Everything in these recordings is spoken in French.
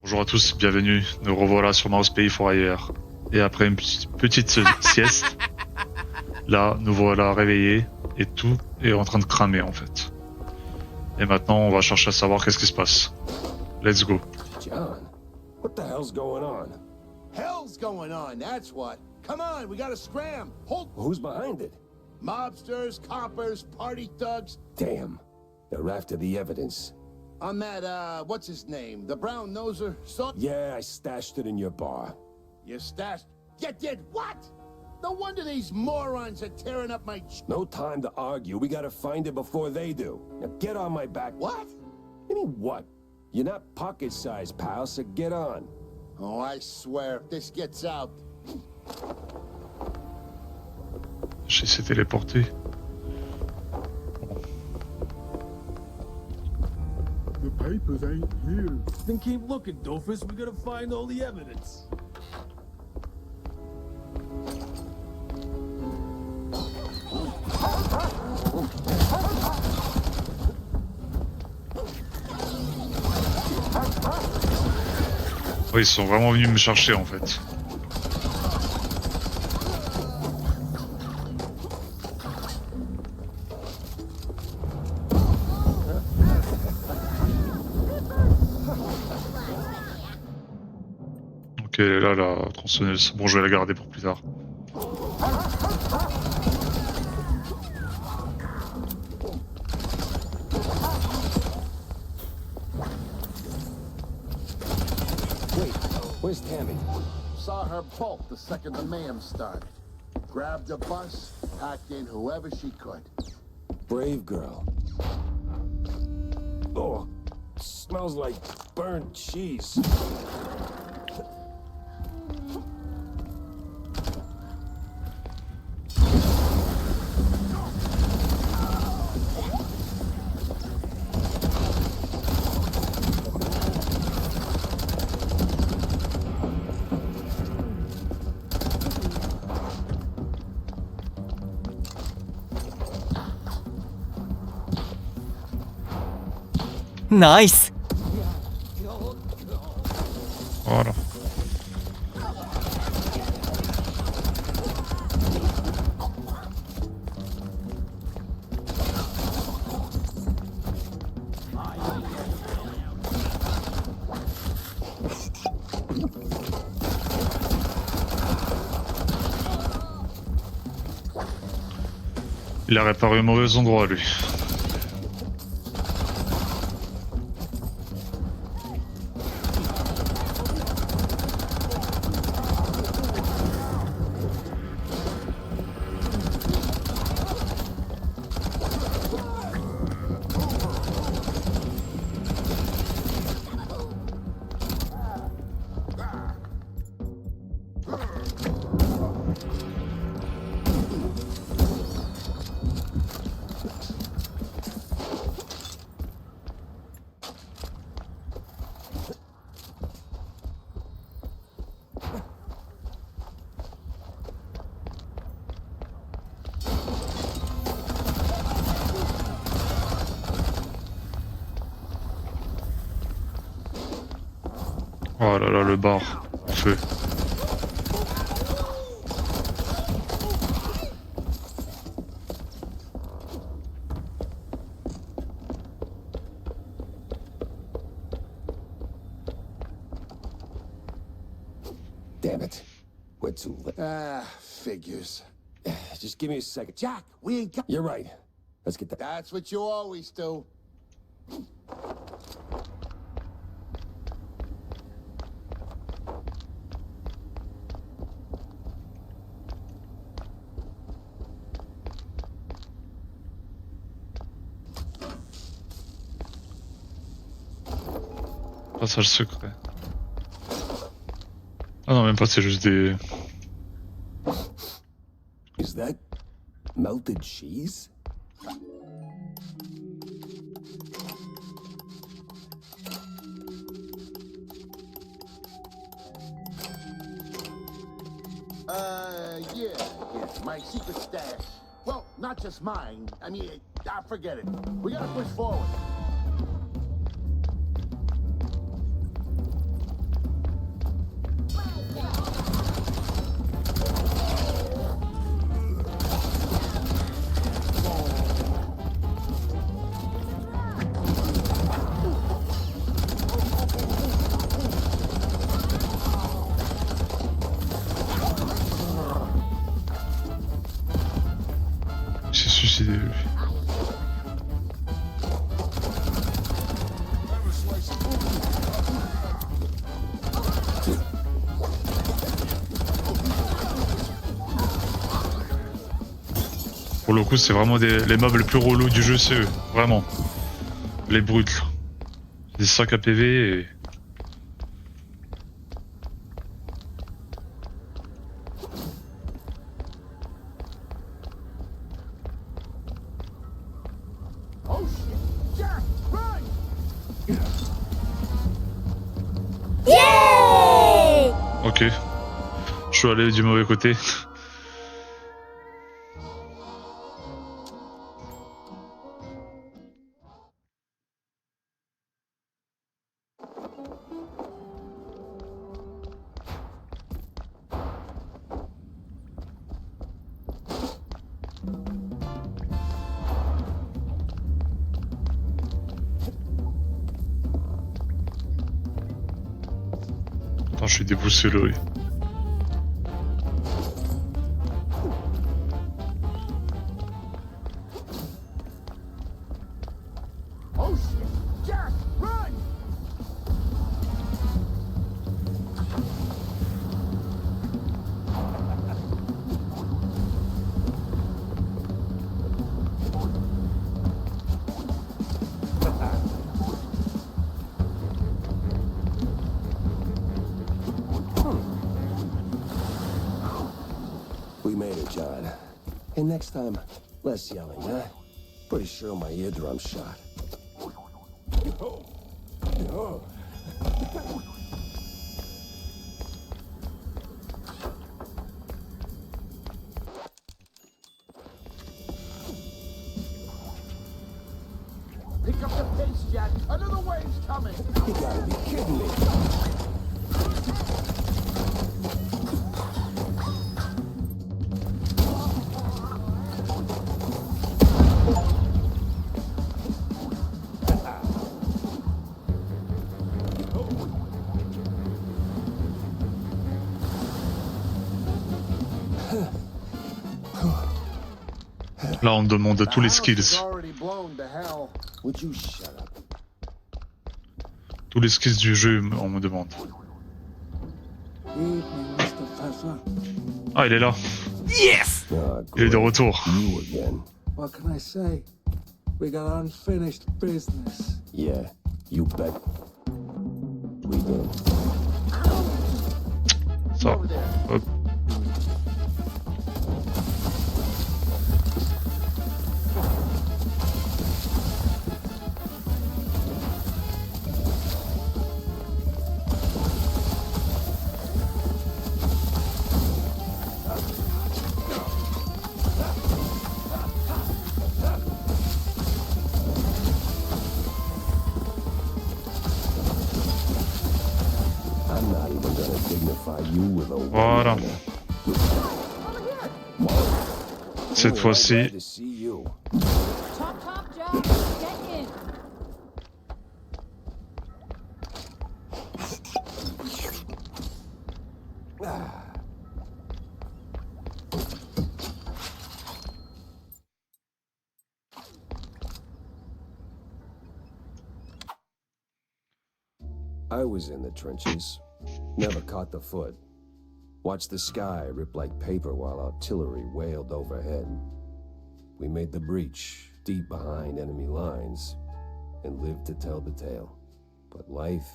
Bonjour à tous, bienvenue. Nous revoilà sur Mouse Pays for ailleurs. Et après une petite sieste, là, nous voilà réveillés et tout est en train de cramer en fait. Et maintenant, on va chercher à savoir qu'est-ce qui se passe. Let's go. John, what the hell's going on? Hell's going on, that's what. Come on, we gotta scram. Hold. Who's behind it? Mobsters, coppers, party thugs. Damn, they're after the evidence. On that, what's his name? The brown noser? So Yeah, I stashed it in your bar. you stashed. You did what? No wonder these morons are tearing up my. No time to argue. We gotta find it before they do. Now get on my back. What? I mean, what? You're not pocket-sized, pal, so get on. Oh, I swear, if this gets out. J'ai s'est téléporté. The papers ain't here. Then keep looking, doofus. We gotta find all the evidence. Oui, ils sont vraiment venus me chercher en fait. Ok, là, la tronçonneuse. Bon, je vais la garder pour plus tard. Wait, where's Tammy? Saw her bolt the second the mayhem started. Grabbed a bus, packed in whoever she could. Brave girl. Oh, smells like burnt cheese. Nice. Voilà. Il a réparé au mauvais endroit, lui. Oh là là, le bar, en feu. Damn it. We're too late. Ah, figures. Just give me a second. Jack, we ain't got. You're right. Let's get that. That's what you always do. Passage secret. Ah non, même pas, c'est juste des... Is that melted cheese? Yeah, my secret stash. Well, not just mine. I mean, forget it. We gotta push forward. Pour le coup, c'est vraiment les mobs les plus relous du jeu, c'est eux. Vraiment. Les brutes. Là. Des sacs à PV et... Oh shit! Jack, run! Ok. Je suis allé du mauvais côté. Attends, je suis déboussolé. Oh shit! Jack, run! We made it, John. Hey, next time, less yelling, huh? Pretty sure my eardrum's shot. Pick up the pace, Jack. Another wave's coming. You gotta be kidding me. Là, on me demande tous les The house is skills. already blown to hell. Would you shut up? Tous les skills du jeu, on me demande. Evening, Mr. Fezzer. Ah, il est là. Yes! Oh, Il est de great. retour. You again. What can I say? We got unfinished business. Yeah, you bet. We did. Ça. Over there. Hop. I'm not even gonna dignify you with a Voilà. one-liner. Cette Anyway, fois-ci, glad to see you. Chop, chop, Jack. Get in. I was in the trenches. Never caught the foot. Watched the sky rip like paper while artillery wailed overhead. We made the breach, deep behind enemy lines, and lived to tell the tale. But life's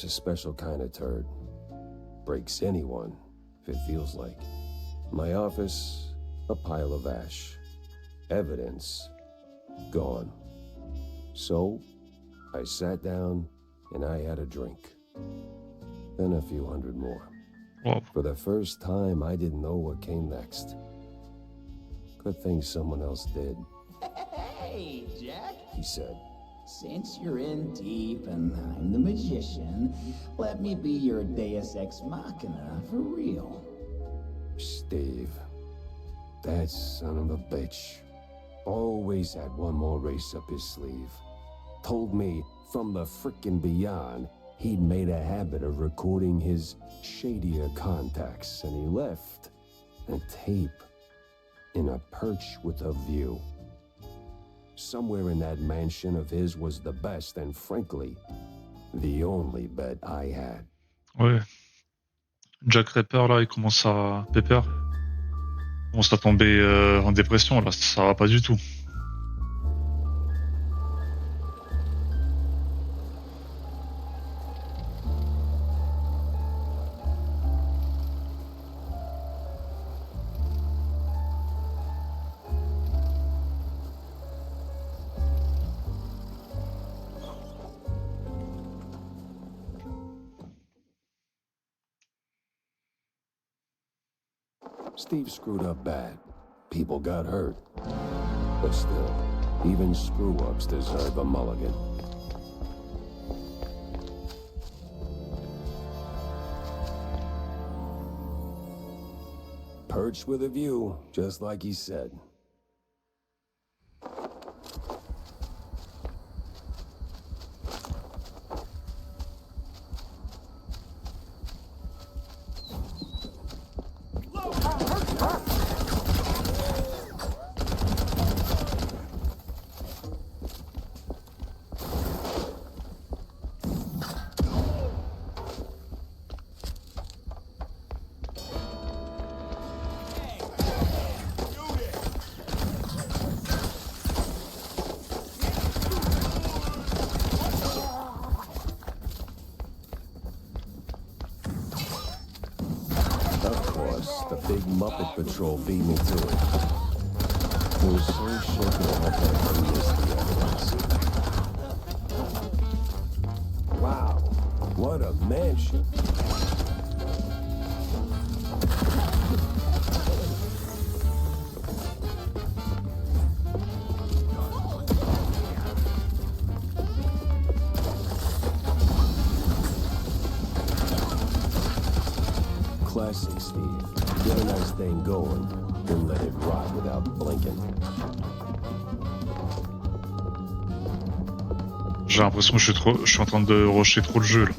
a special kind of turd. Breaks anyone, if it feels like. My office, a pile of ash. Evidence, gone. So, I sat down and I had a drink. Then a few hundred more. wow. For the first time, I didn't know what came next. Good thing someone else did, Hey, Jack. he said. Since you're in deep and I'm the magician, let me be your deus ex machina for real. Steve, that son of a bitch, always had one more race up his sleeve. Told me from the frickin' beyond he'd made a habit of recording his shadier contacts, and he left a tape. in a perch with a view. Somewhere in that mansion of his was the best and frankly, the only bed I had. Ouais. Jack Ripper, là, il commence à... Pepper commence à tomber en dépression, là. Ça va pas du tout. Steve screwed up bad. People got hurt. But still, even screw-ups deserve a mulligan. Perched with a view, just like he said. The big Muppet Patrol beat me to it. It was so shaken up that I missed the evidence. Wow, what a mansion. Classic Steve. Get a nice thing going, then let it rot without blinking. J'ai l'impression que je suis en train de rusher trop le jeu, là.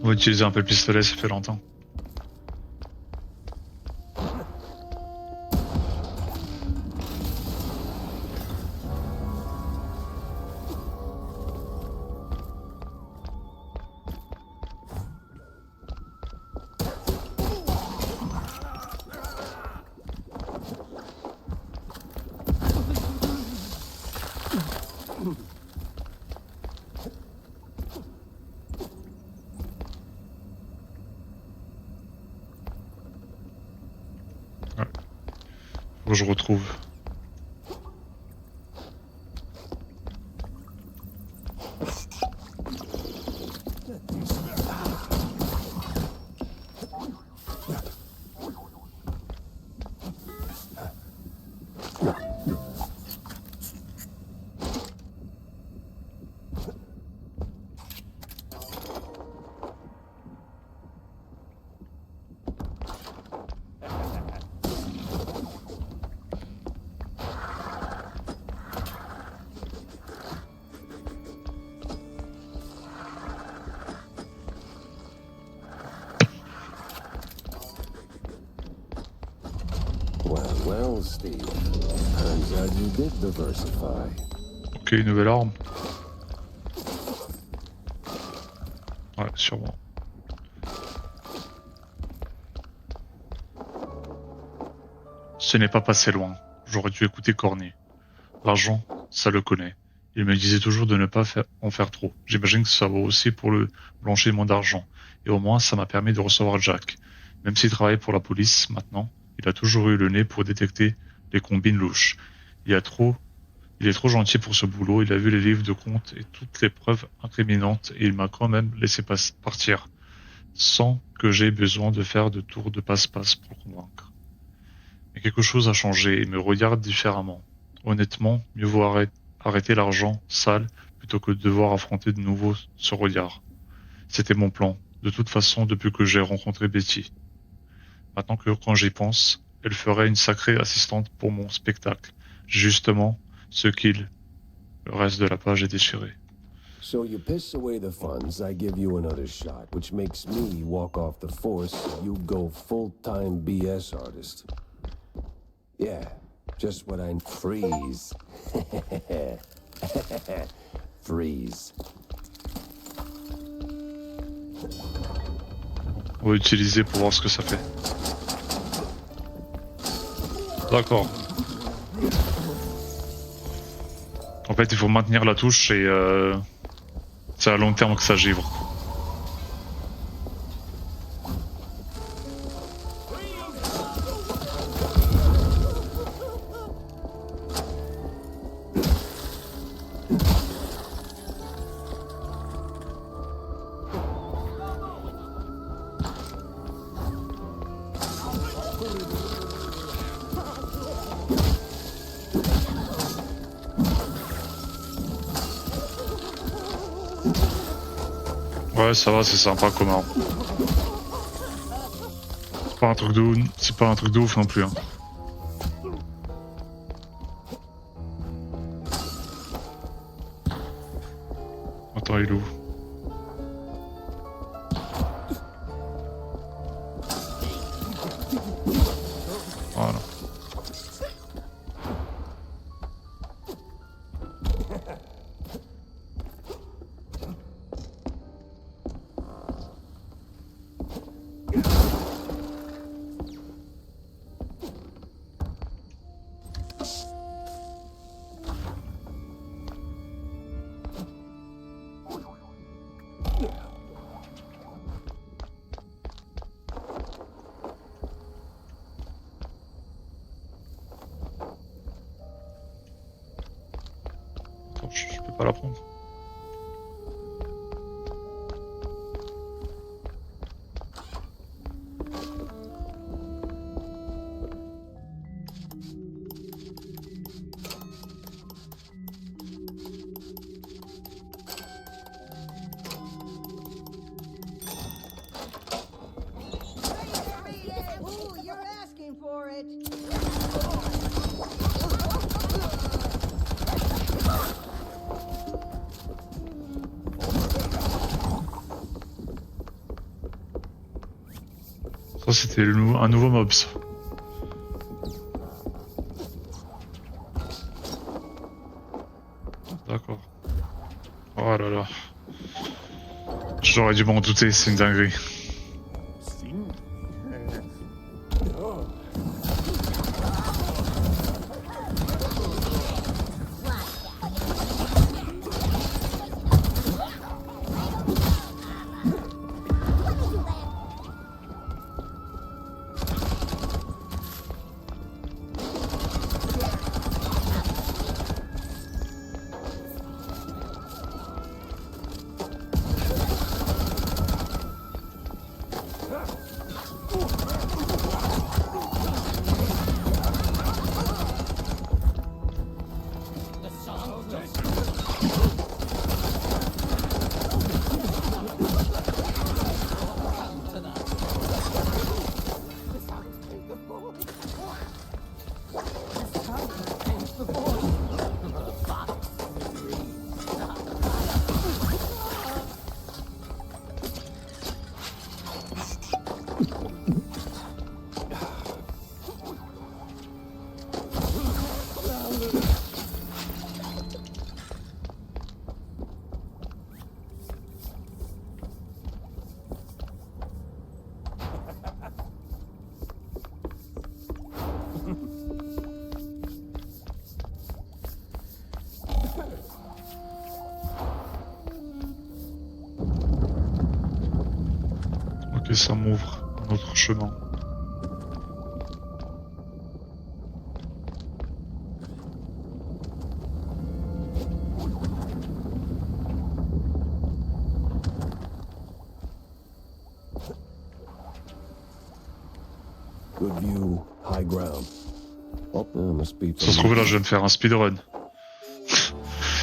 On va utiliser un peu le pistolet, ça fait longtemps. Faut que je retrouve. thief. Turns out you did diversify. Ok, une nouvelle arme. Ouais, sûrement. Ce n'est pas passé loin. J'aurais dû écouter Corny. L'argent, ça le connaît. Il me disait toujours de ne pas en faire trop. J'imagine que ça vaut aussi pour le blanchiment d'argent. Et au moins, ça m'a permis de recevoir Jack. Même s'il travaille pour la police maintenant, il a toujours eu le nez pour détecter les combines louches. Il est trop gentil pour ce boulot. Il a vu les livres de comptes et toutes les preuves incriminantes et il m'a quand même laissé partir. Sans que j'aie besoin de faire de tour de passe-passe pour le convaincre. Mais quelque chose a changé et me regarde différemment. Honnêtement, mieux vaut arrêter l'argent sale plutôt que de devoir affronter de nouveau ce regard. C'était mon plan, de toute façon depuis que j'ai rencontré Betty. Maintenant que quand j'y pense, elle ferait une sacrée assistante pour mon spectacle. Justement, le reste de la page est déchiré. So you piss away the funds, I give you another shot, which makes me walk off the force, you go full-time BS artist. Yeah, just what I... Freeze. Freeze. On va utiliser pour voir ce que ça fait. D'accord. En fait, il faut maintenir la touche et c'est à long terme que ça givre. Ouais, ça va, c'est sympa comme arme. C'est pas un truc de ouf non plus. Hein. Attends, il est où? Voilà. Attends, je peux pas la prendre. Ooh, you're asking for it. Ça c'était un nouveau mob ça. D'accord. Oh là là. J'aurais dû m'en douter, c'est une dinguerie. Et ça m'ouvre un autre chemin. Good view, high ground. Oh, must be Ça se trouve là, je vais me faire un speedrun.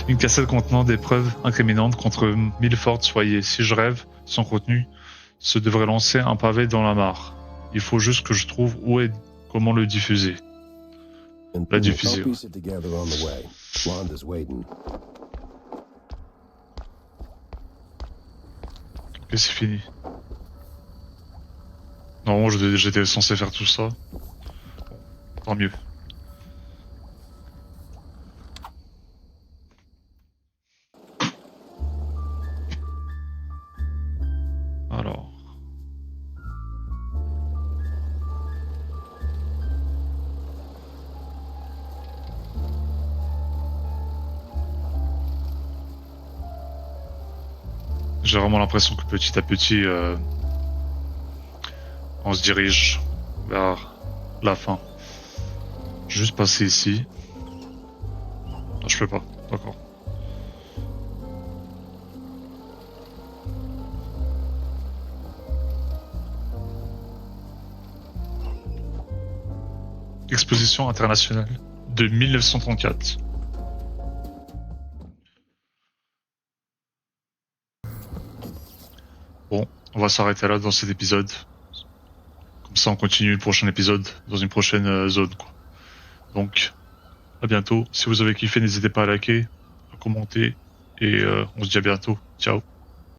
Une cassette contenant des preuves incriminantes contre Milford Soyer. Si je rêve, sans contenu, se devrait lancer un pavé dans la mare. Il faut juste que je trouve où et comment le diffuser. La diffuser. I'll piece it together on the way. Wanda's waiting. Ok, c'est fini. Normalement, j'étais censé faire tout ça. Tant mieux. Alors. J'ai vraiment l'impression que petit à petit, on se dirige vers la fin. Juste passer ici. Ah, je peux pas, d'accord. Exposition internationale de 1934. Bon, on va s'arrêter là dans cet épisode. Comme ça, on continue le prochain épisode dans une prochaine zone, quoi. Donc, à bientôt. Si vous avez kiffé, n'hésitez pas à liker, à commenter, et on se dit à bientôt. Ciao.